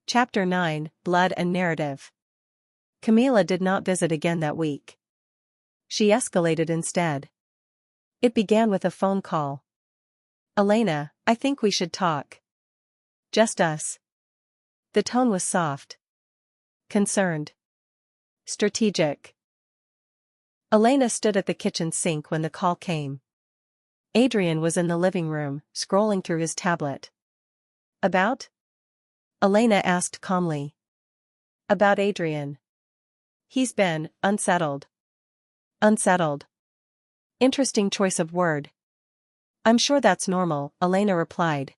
Chapter 9, Blood and Narrative. Camila did not visit again that week. She escalated instead. It began with a phone call. "Elena, I think we should talk. Just us." The tone was soft. Concerned. Strategic. Elena stood at the kitchen sink when the call came. Adrian was in the living room, scrolling through his tablet. "About?" Elena asked calmly. "About Adrian. He's been unsettled." Unsettled. Interesting choice of word. "I'm sure that's normal," Elena replied.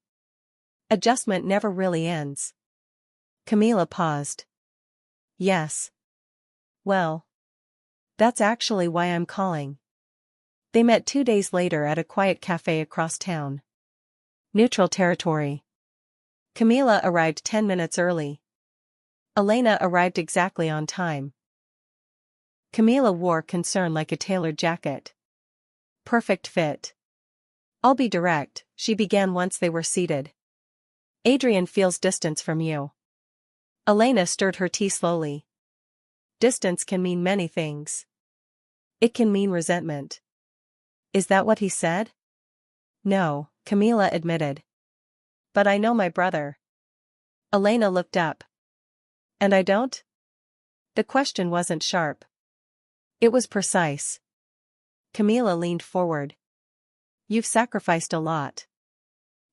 "Adjustment never really ends." Camila paused. "Yes. Well. That's actually why I'm calling." They met 2 days later at a quiet cafe across town. Neutral territory. Camila arrived 10 minutes early. Elena arrived exactly on time. Camila wore concern like a tailored jacket. Perfect fit. "I'll be direct," she began once they were seated. "Adrian feels distance from you." Elena stirred her tea slowly. Distance can mean many things. It can mean resentment. "Is that what he said?" "No," Camila admitted. "But I know my brother." Elena looked up. "And I don't?" The question wasn't sharp. It was precise. Camila leaned forward. "You've sacrificed a lot.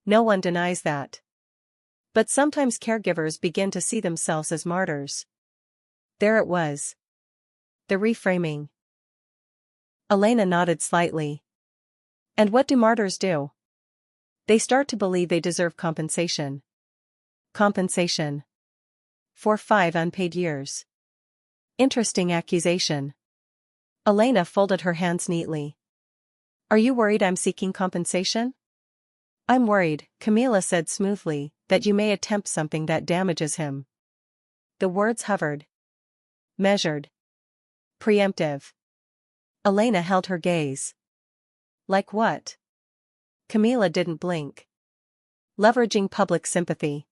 No one denies that. But sometimes caregivers begin to see themselves as martyrs." There it was. The reframing. Elena nodded slightly. "And what do martyrs do?" "They start to believe they deserve compensation." Compensation. For 5 unpaid years. Interesting accusation. Elena folded her hands neatly. "Are you worried I'm seeking compensation?" "I'm worried," Camila said smoothly, "that you may attempt something that damages him." The words hovered. Measured. Preemptive. Elena held her gaze. "Like what?" Camila didn't blink. "Leveraging public sympathy.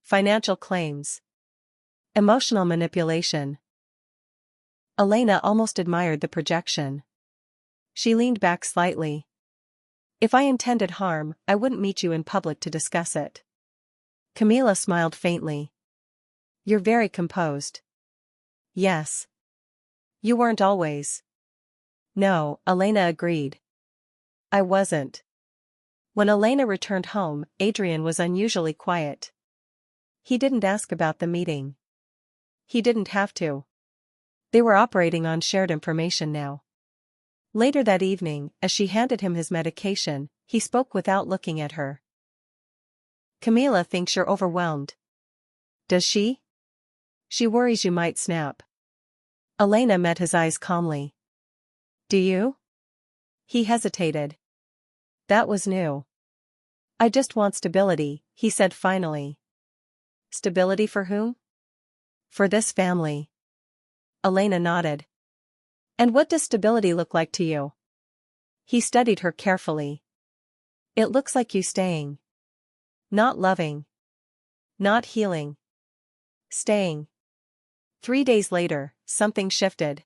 Financial claims. Emotional manipulation." Elena almost admired the projection. She leaned back slightly. "If I intended harm, I wouldn't meet you in public to discuss it." Camila smiled faintly. "You're very composed." "Yes. You weren't always." "No," Elena agreed. "I wasn't." When Elena returned home, Adrian was unusually quiet. He didn't ask about the meeting. He didn't have to. They were operating on shared information now. Later that evening, as she handed him his medication, he spoke without looking at her. "Camila thinks you're overwhelmed." "Does she?" "She worries you might snap." Elena met his eyes calmly. "Do you?" He hesitated. That was new. "I just want stability," he said finally. "Stability for whom?" "For this family." Elena nodded. "And what does stability look like to you?" He studied her carefully. "It looks like you staying. Not loving. Not healing. Staying." 3 days later, something shifted.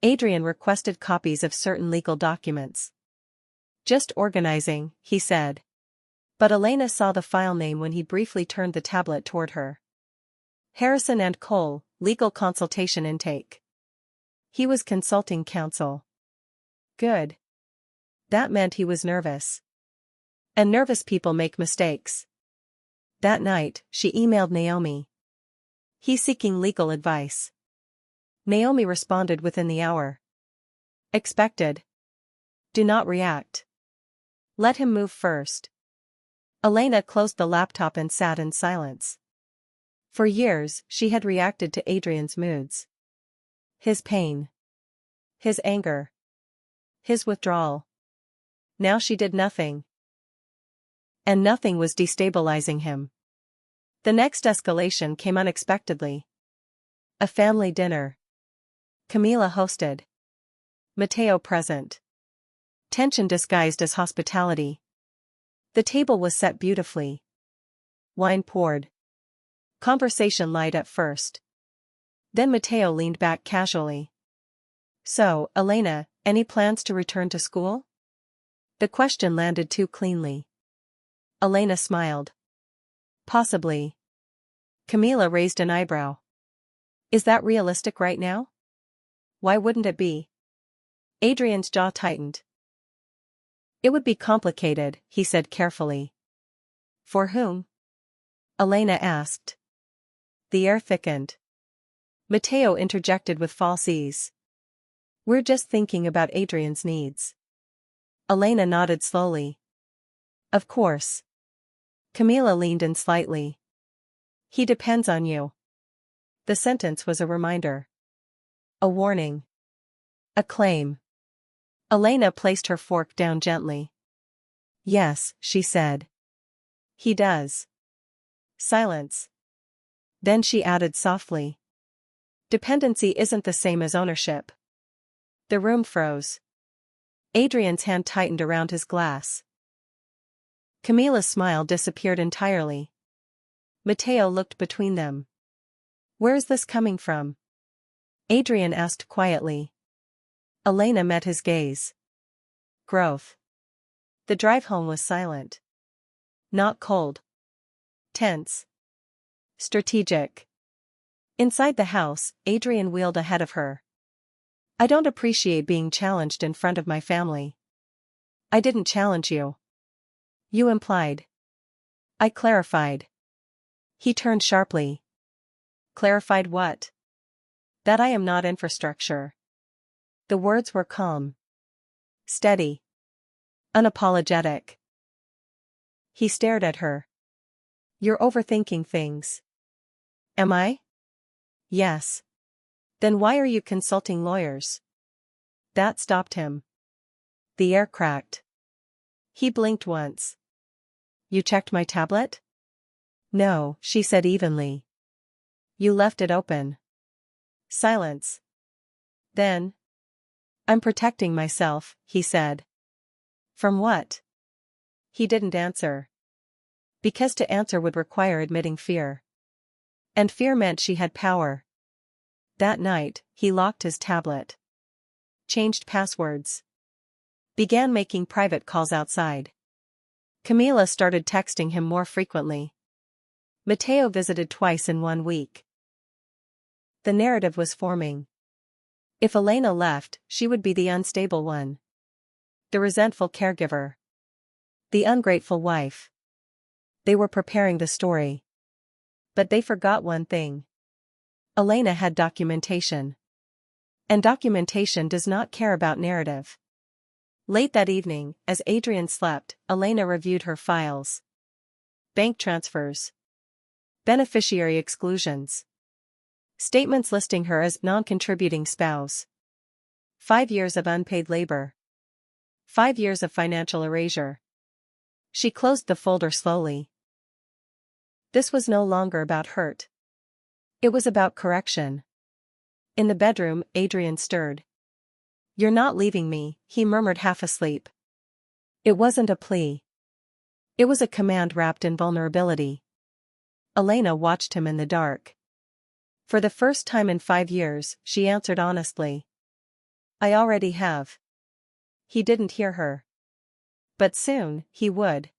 Adrian requested copies of certain legal documents. "Just organizing," he said. But Elena saw the file name when he briefly turned the tablet toward her. Harrison and Cole, legal consultation intake. He was consulting counsel. Good. That meant he was nervous. And nervous people make mistakes. That night, she emailed Naomi. "He's seeking legal advice." Naomi responded within the hour. "Expected. Do not react. Let him move first." Elena closed the laptop and sat in silence. For years, she had reacted to Adrian's moods. His pain. His anger. His withdrawal. Now she did nothing. And nothing was destabilizing him. The next escalation came unexpectedly. A family dinner. Camila hosted. Matteo present. Tension disguised as hospitality. The table was set beautifully. Wine poured. Conversation light at first. Then Matteo leaned back casually. So, Elena, any plans to return to school? The question landed too cleanly. Elena smiled. Possibly. Camila raised an eyebrow. Is that realistic right now? Why wouldn't it be? Adrian's jaw tightened. It would be complicated, he said carefully. For whom? Elena asked. The air thickened. Matteo interjected with false ease. We're just thinking about Adrian's needs. Elena nodded slowly. Of course. Camila leaned in slightly. He depends on you. The sentence was a reminder. A warning. A claim. Elena placed her fork down gently. Yes, she said. He does. Silence. Then she added softly. Dependency isn't the same as ownership. The room froze. Adrian's hand tightened around his glass. Camila's smile disappeared entirely. Matteo looked between them. Where is this coming from? Adrian asked quietly. Elena met his gaze. Growth. The drive home was silent. Not cold. Tense. Strategic. Inside the house, Adrian wheeled ahead of her. I don't appreciate being challenged in front of my family. I didn't challenge you. You implied. I clarified. He turned sharply. Clarified what? That I am not infrastructure. The words were calm. Steady. Unapologetic. He stared at her. You're overthinking things. Am I? Yes. Then why are you consulting lawyers? That stopped him. The air cracked. He blinked once. You checked my tablet? No, she said evenly. You left it open. Silence. Then. I'm protecting myself, he said. From what? He didn't answer. Because to answer would require admitting fear. And fear meant she had power. That night, he locked his tablet. Changed passwords. Began making private calls outside. Camila started texting him more frequently. Matteo visited twice in 1 week. The narrative was forming. If Elena left, she would be the unstable one. The resentful caregiver. The ungrateful wife. They were preparing the story. But they forgot one thing. Elena had documentation. And documentation does not care about narrative. Late that evening, as Adrian slept, Elena reviewed her files. Bank transfers. Beneficiary exclusions. Statements listing her as non-contributing spouse. 5 years of unpaid labor. 5 years of financial erasure. She closed the folder slowly. This was no longer about hurt. It was about correction. In the bedroom, Adrian stirred. You're not leaving me, he murmured half asleep. It wasn't a plea. It was a command wrapped in vulnerability. Elena watched him in the dark. For the first time in 5 years, she answered honestly. I already have. He didn't hear her. But soon, he would.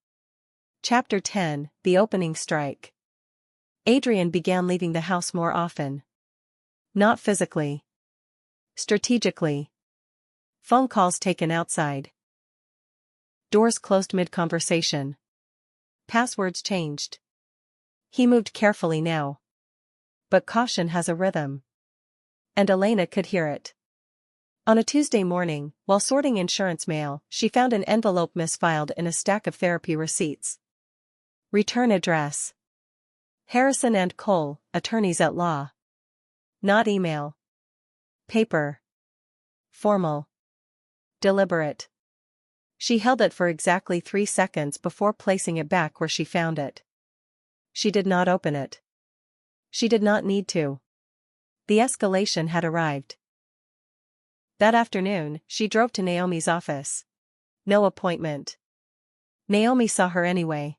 Chapter 10, The Opening Strike. Adrian began leaving the house more often. Not physically. Strategically. Phone calls taken outside. Doors closed mid-conversation. Passwords changed. He moved carefully now. But caution has a rhythm. And Elena could hear it. On a Tuesday morning, while sorting insurance mail, she found an envelope misfiled in a stack of therapy receipts. Return address. Harrison and Cole, attorneys at law. Not email. Paper. Formal. Deliberate. She held it for exactly 3 seconds before placing it back where she found it. She did not open it. She did not need to. The escalation had arrived. That afternoon, she drove to Naomi's office. No appointment. Naomi saw her anyway.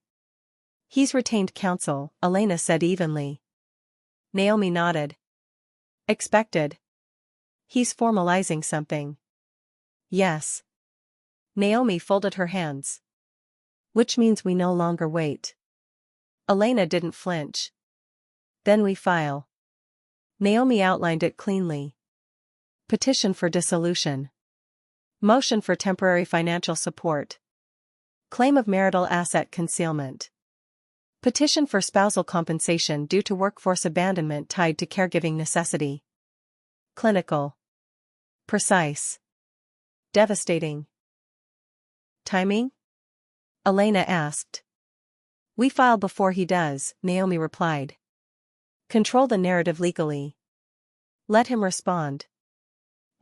He's retained counsel, Elena said evenly. Naomi nodded. Expected. He's formalizing something. Yes. Naomi folded her hands. Which means we no longer wait. Elena didn't flinch. Then we file. Naomi outlined it cleanly. Petition for dissolution. Motion for temporary financial support. Claim of marital asset concealment. Petition for spousal compensation due to workforce abandonment tied to caregiving necessity. Clinical. Precise. Devastating. Timing? Elena asked. We file before he does, Naomi replied. Control the narrative legally. Let him respond.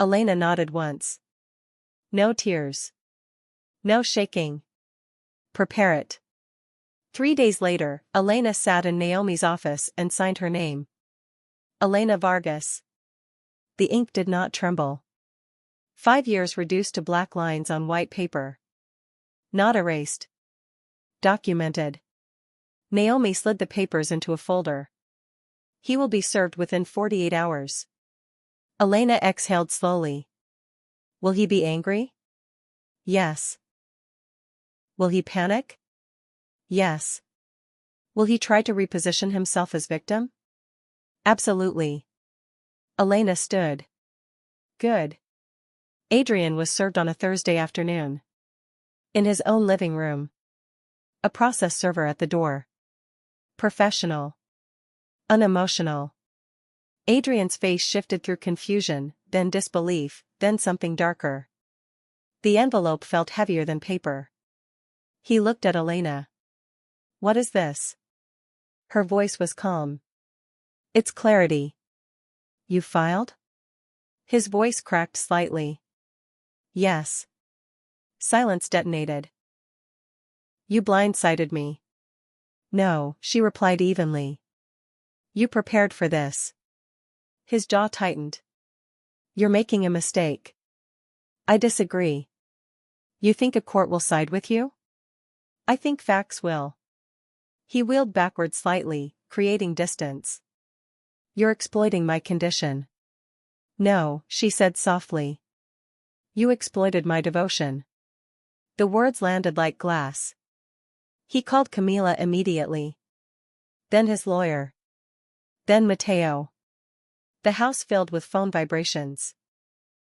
Elena nodded once. No tears. No shaking. Prepare it. 3 days later, Elena sat in Naomi's office and signed her name. Elena Vargas. The ink did not tremble. 5 years reduced to black lines on white paper. Not erased. Documented. Naomi slid the papers into a folder. He will be served within 48 hours. Elena exhaled slowly. Will he be angry? Yes. Will he panic? Yes. Will he try to reposition himself as victim? Absolutely. Elena stood. Good. Adrian was served on a Thursday afternoon. In his own living room. A process server at the door. Professional. Unemotional. Adrian's face shifted through confusion, then disbelief, then something darker. The envelope felt heavier than paper. He looked at Elena. What is this? Her voice was calm. It's clarity. You filed? His voice cracked slightly. Yes. Silence detonated. You blindsided me. No, she replied evenly. You prepared for this. His jaw tightened. You're making a mistake. I disagree. You think a court will side with you? I think facts will. He wheeled backward slightly, creating distance. You're exploiting my condition. No, she said softly. You exploited my devotion. The words landed like glass. He called Camila immediately. Then his lawyer. Then Mateo. The house filled with phone vibrations.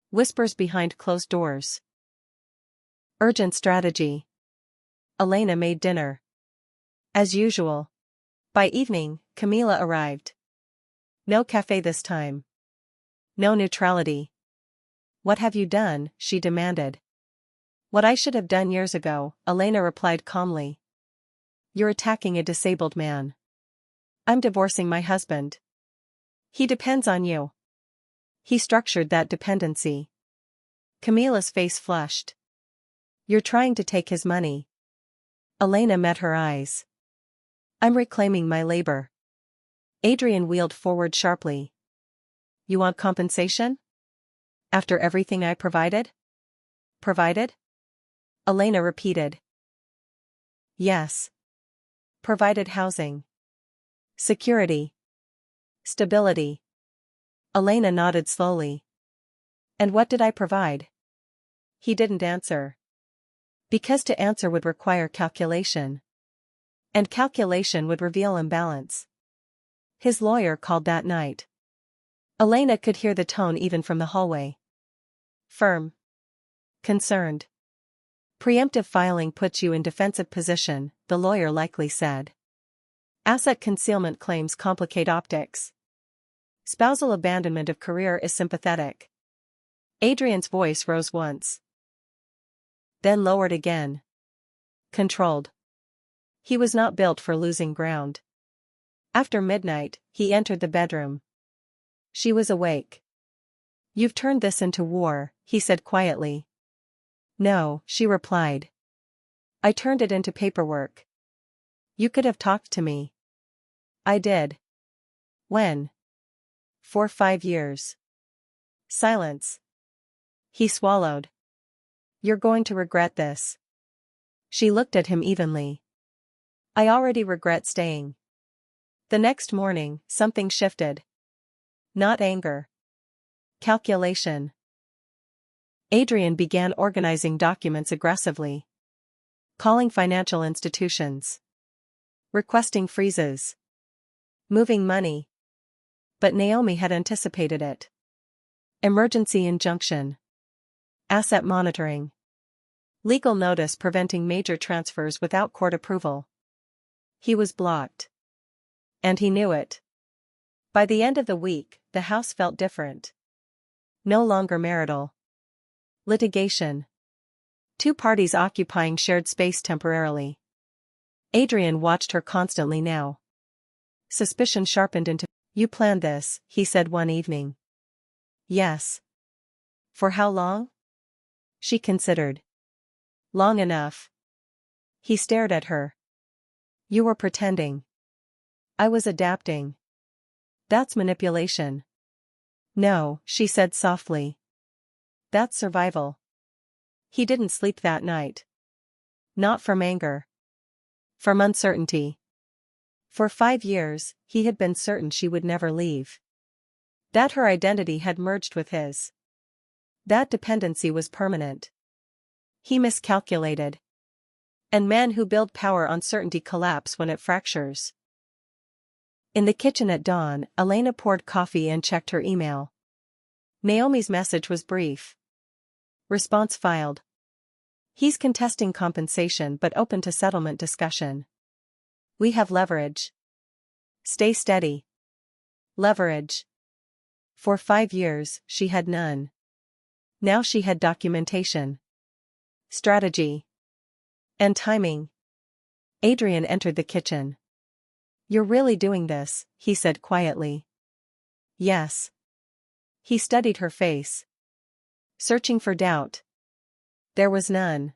Whispers behind closed doors. Urgent strategy. Elena made dinner. As usual. By evening, Camila arrived. No cafe this time. No neutrality. What have you done? She demanded. What I should have done years ago, Elena replied calmly. You're attacking a disabled man. I'm divorcing my husband. He depends on you. He structured that dependency. Camila's face flushed. You're trying to take his money. Elena met her eyes. I'm reclaiming my labor. Adrian wheeled forward sharply. You want compensation? After everything I provided? Provided? Elena repeated. Yes. Provided housing. Security. Stability. Elena nodded slowly. And what did I provide? He didn't answer. Because to answer would require calculation. And calculation would reveal imbalance. His lawyer called that night. Elena could hear the tone even from the hallway. Firm. Concerned. Preemptive filing puts you in defensive position, the lawyer likely said. Asset concealment claims complicate optics. Spousal abandonment of career is sympathetic. Adrian's voice rose once. Then lowered again. Controlled. He was not built for losing ground. After midnight, he entered the bedroom. She was awake. You've turned this into war, he said quietly. No, she replied. I turned it into paperwork. You could have talked to me. I did. When? For 5 years. Silence. He swallowed. You're going to regret this. She looked at him evenly. I already regret staying. The next morning, something shifted. Not anger. Calculation. Adrian began organizing documents aggressively. Calling financial institutions. Requesting freezes. Moving money. But Naomi had anticipated it. Emergency injunction. Asset monitoring. Legal notice preventing major transfers without court approval. He was blocked. And he knew it. By the end of the week, the house felt different. No longer marital. Litigation. Two parties occupying shared space temporarily. Adrian watched her constantly now. Suspicion sharpened into, "You planned this," he said one evening. "Yes." "For how long?" She considered. "Long enough." He stared at her. "You were pretending." "I was adapting." "That's manipulation." "No," she said softly. "That's survival." He didn't sleep that night. Not from anger. From uncertainty. For 5 years, he had been certain she would never leave. That her identity had merged with his. That dependency was permanent. He miscalculated. And men who build power on certainty collapse when it fractures. In the kitchen at dawn, Elena poured coffee and checked her email. Naomi's message was brief. Response filed. He's contesting compensation but open to settlement discussion. We have leverage. Stay steady. Leverage. For 5 years, she had none. Now she had documentation. Strategy. And timing. Adrian entered the kitchen. "You're really doing this," he said quietly. "Yes." He studied her face. Searching for doubt. There was none.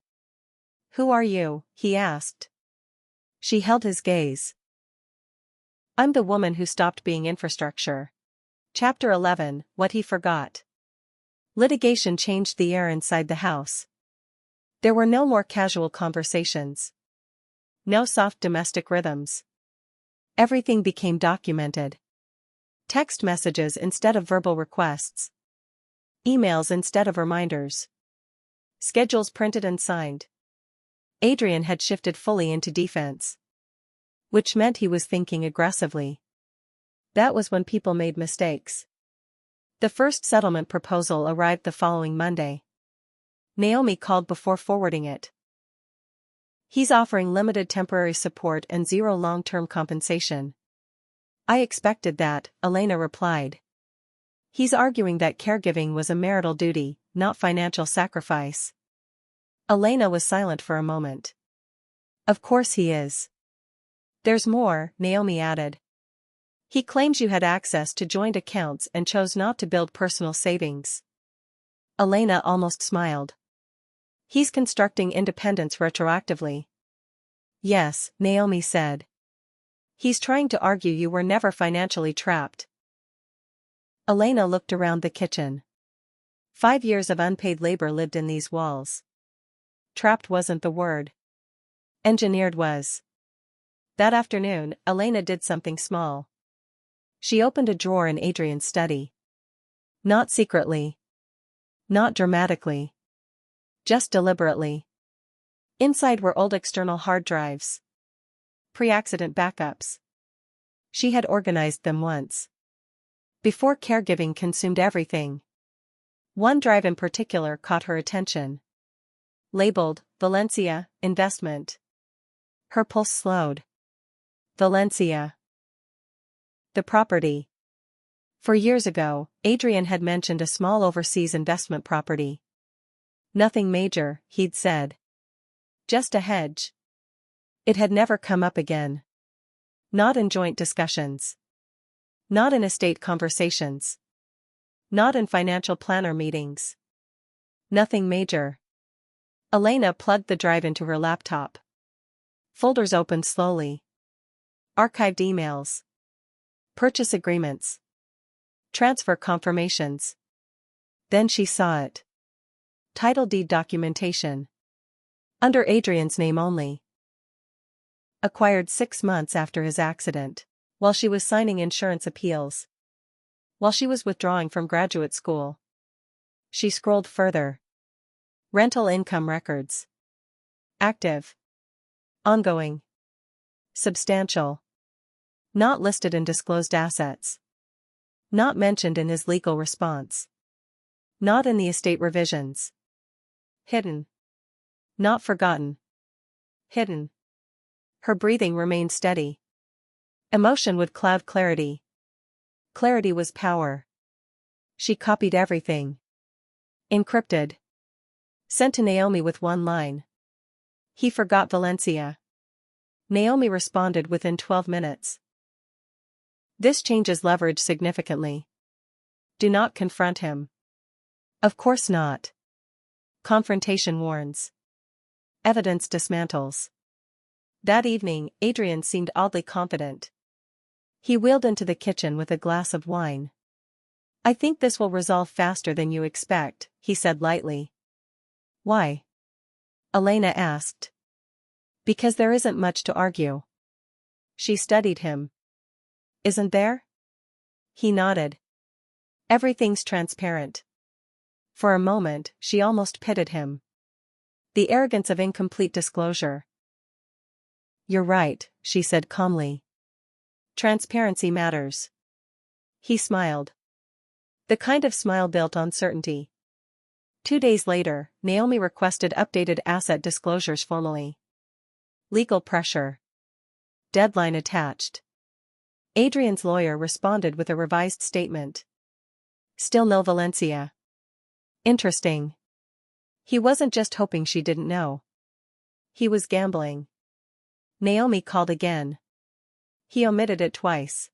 "Who are you?" he asked. She held his gaze. "I'm the woman who stopped being infrastructure." Chapter 11, What He Forgot. Litigation changed the air inside the house. There were no more casual conversations. No soft domestic rhythms. Everything became documented. Text messages instead of verbal requests. Emails instead of reminders. Schedules printed and signed. Adrian had shifted fully into defense. Which meant he was thinking aggressively. That was when people made mistakes. The first settlement proposal arrived the following Monday. Naomi called before forwarding it. "He's offering limited temporary support and zero long-term compensation." "I expected that," Elena replied. "He's arguing that caregiving was a marital duty, not financial sacrifice." Elena was silent for a moment. "Of course he is." "There's more," Naomi added. "He claims you had access to joint accounts and chose not to build personal savings." Elena almost smiled. "He's constructing independence retroactively." "Yes," Naomi said. "He's trying to argue you were never financially trapped." Elena looked around the kitchen. 5 years of unpaid labor lived in these walls. Trapped wasn't the word. Engineered was. That afternoon, Elena did something small. She opened a drawer in Adrian's study. Not secretly. Not dramatically. Just deliberately. Inside were old external hard drives. Pre-accident backups. She had organized them once. Before caregiving consumed everything. One drive in particular caught her attention. Labeled, Valencia, Investment. Her pulse slowed. Valencia. The property. For years ago, Adrian had mentioned a small overseas investment property. Nothing major, he'd said. Just a hedge. It had never come up again. Not in joint discussions. Not in estate conversations. Not in financial planner meetings. Nothing major. Elena plugged the drive into her laptop. Folders opened slowly. Archived emails. Purchase agreements. Transfer confirmations. Then she saw it. Title deed documentation. Under Adrian's name only. Acquired 6 months after his accident. While she was signing insurance appeals. While she was withdrawing from graduate school. She scrolled further. Rental income records. Active. Ongoing. Substantial. Not listed in disclosed assets. Not mentioned in his legal response. Not in the estate revisions. Hidden. Not forgotten. Hidden. Her breathing remained steady. Emotion would cloud clarity. Clarity was power. She copied everything. Encrypted. Sent to Naomi with one line. He forgot Valencia. Naomi responded within 12 minutes. This changes leverage significantly. Do not confront him. Of course not. Confrontation warns. Evidence dismantles. That evening, Adrian seemed oddly confident. He wheeled into the kitchen with a glass of wine. I think this will resolve faster than you expect, he said lightly. Why? Elena asked. Because there isn't much to argue. She studied him. Isn't there? He nodded. Everything's transparent. For a moment, she almost pitied him. The arrogance of incomplete disclosure. You're right, she said calmly. Transparency matters. He smiled. The kind of smile built on certainty. 2 days later, Naomi requested updated asset disclosures formally. Legal pressure. Deadline attached. Adrian's lawyer responded with a revised statement. Still no Valencia. Interesting. He wasn't just hoping she didn't know. He was gambling. Naomi called again. He omitted it twice.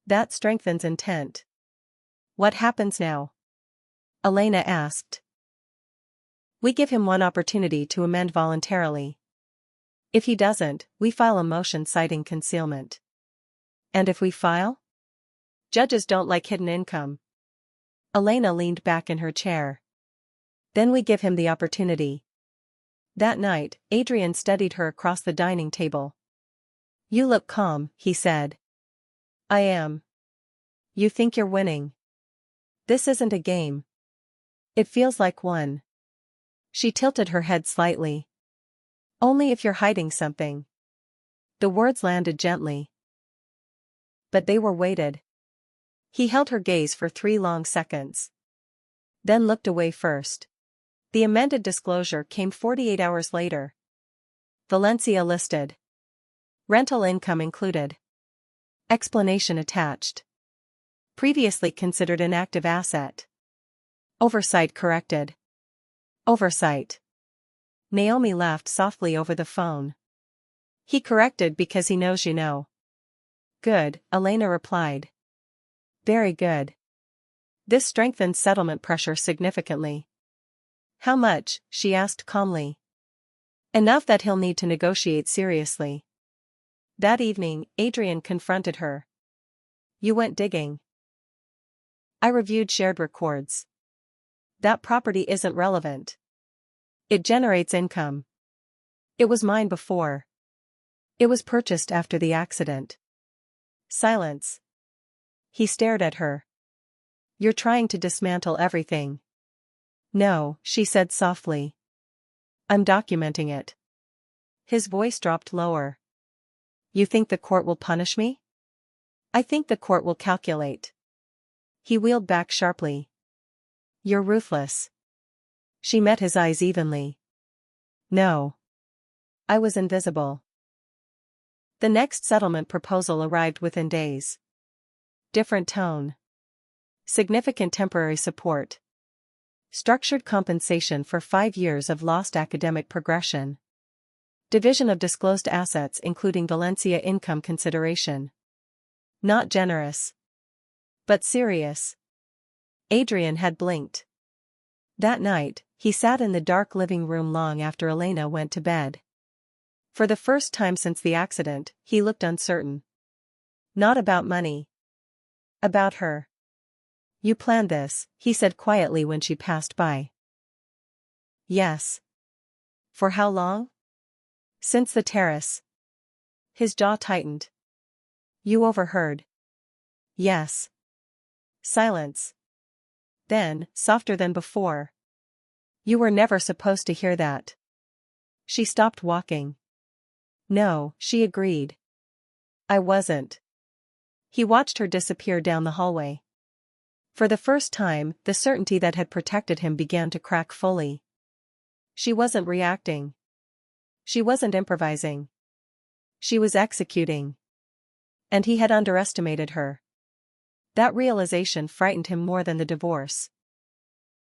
That strengthens intent. What happens now? Elena asked. We give him one opportunity to amend voluntarily. If he doesn't, we file a motion citing concealment. And if we file? Judges don't like hidden income. Elena leaned back in her chair. Then we give him the opportunity. That night, Adrian studied her across the dining table. You look calm, he said. I am. You think you're winning. This isn't a game. It feels like one. She tilted her head slightly. Only if you're hiding something. The words landed gently. But they were weighted. He held her gaze for 3 long seconds. Then looked away first. The amended disclosure came 48 hours later. Valencia listed. Rental income included. Explanation attached. Previously considered an active asset. Oversight corrected. Oversight. Naomi laughed softly over the phone. He corrected because he knows you know. Good, Elena replied. Very good. This strengthened settlement pressure significantly. How much? She asked calmly. Enough that he'll need to negotiate seriously. That evening, Adrian confronted her. You went digging. I reviewed shared records. That property isn't relevant. It generates income. It was mine before. It was purchased after the accident. Silence. He stared at her. You're trying to dismantle everything. No, she said softly. I'm documenting it. His voice dropped lower. You think the court will punish me? I think the court will calculate. He wheeled back sharply. You're ruthless. She met his eyes evenly. No. I was invisible. The next settlement proposal arrived within days. Different tone. Significant temporary support. Structured compensation for 5 years of lost academic progression. Division of disclosed assets including Valencia income consideration. Not generous. But serious. Adrian had blinked. That night, he sat in the dark living room long after Elena went to bed. For the first time since the accident, he looked uncertain. Not about money. About her. You planned this, he said quietly when she passed by. Yes. For how long? Since the terrace. His jaw tightened. You overheard. Yes. Silence. Then, softer than before. You were never supposed to hear that. She stopped walking. No, she agreed. I wasn't. He watched her disappear down the hallway. For the first time, the certainty that had protected him began to crack fully. She wasn't reacting. She wasn't improvising. She was executing. And he had underestimated her. That realization frightened him more than the divorce.